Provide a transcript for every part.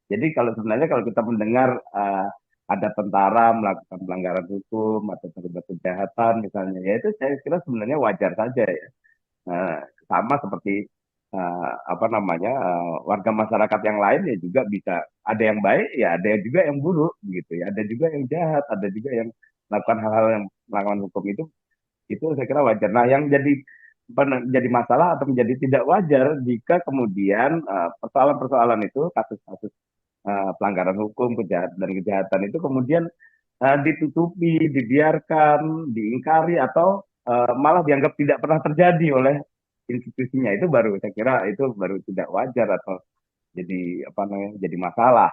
Jadi kalau sebenarnya kalau kita mendengar ada tentara melakukan pelanggaran hukum atau terlibat kejahatan misalnya, ya itu saya kira sebenarnya wajar saja ya. Eh, Sama seperti apa namanya warga masyarakat yang lain ya juga bisa ada yang baik ya ada juga yang buruk gitu ya ada juga yang jahat ada juga yang melakukan hal-hal yang melakukan hukum itu saya kira wajar. Nah yang jadi masalah atau menjadi tidak wajar jika kemudian persoalan-persoalan itu kasus-kasus pelanggaran hukum kejahatan dan kejahatan itu kemudian ditutupi dibiarkan diingkari atau malah dianggap tidak pernah terjadi oleh institusinya itu baru saya kira itu baru tidak wajar atau jadi apa namanya jadi masalah.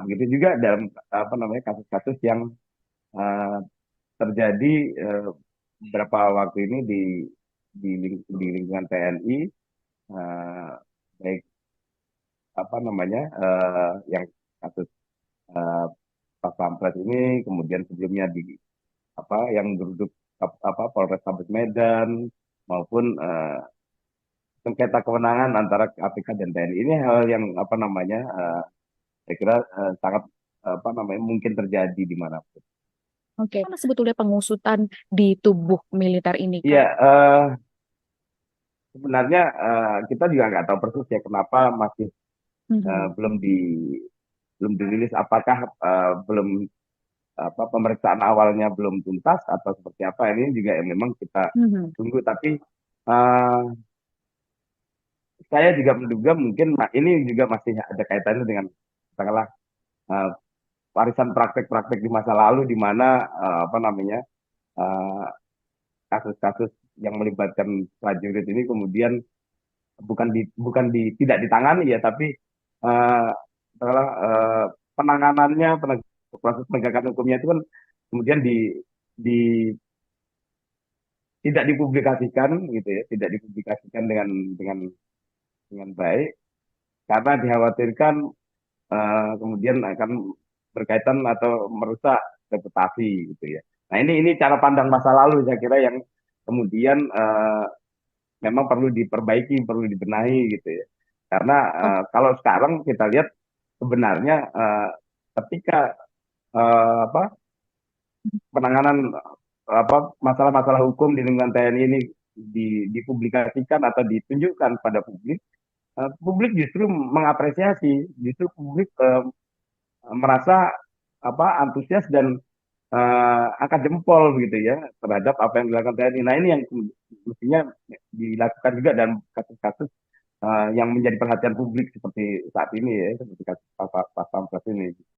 Begitu juga dalam apa namanya kasus-kasus yang uh, terjadi beberapa waktu ini di lingkungan TNI uh, baik apa namanya yang kasus uh, Pas Pampres ini kemudian sebelumnya di apa yang duduk apa Polrestabes Medan maupun sengketa kewenangan antara KPK dan TNI ini hal yang apa namanya saya kira sangat apa namanya mungkin terjadi di manapun. Oke, mana sebetulnya pengusutan di tubuh militer ini, Iya, Kak? sebenarnya kita juga nggak tahu persis ya kenapa masih eh, Mhm. belum di belum dirilis apakah belum apa pemeriksaan awalnya belum tuntas atau seperti apa ini juga yang memang kita Mhm. tunggu tapi eh, saya juga menduga mungkin ini juga masih ada kaitannya dengan katakanlah eh, warisan praktek-praktek di masa lalu di mana apa namanya eh, kasus-kasus yang melibatkan prajurit ini kemudian bukan di tidak ditangani ya tapi eh, katakanlah penanganannya proses penegakan hukumnya itu kan kemudian di tidak dipublikasikan gitu ya tidak dipublikasikan dengan baik karena dikhawatirkan kemudian akan berkaitan atau merusak reputasi gitu ya. Nah ini cara pandang masa lalu saya kira yang kemudian memang perlu diperbaiki, perlu dibenahi gitu ya. Karena Oh, kalau sekarang kita lihat sebenarnya ketika apa penanganan apa masalah-masalah hukum di lingkungan TNI ini dipublikasikan atau ditunjukkan pada publik, publik justru mengapresiasi, justru publik merasa apa antusias dan angkat jempol gitu ya terhadap apa yang dilakukan TNI. Nah ini yang mestinya dilakukan juga dalam kasus-kasus yang menjadi perhatian publik seperti saat ini ya seperti kasus Pas Pampres ini.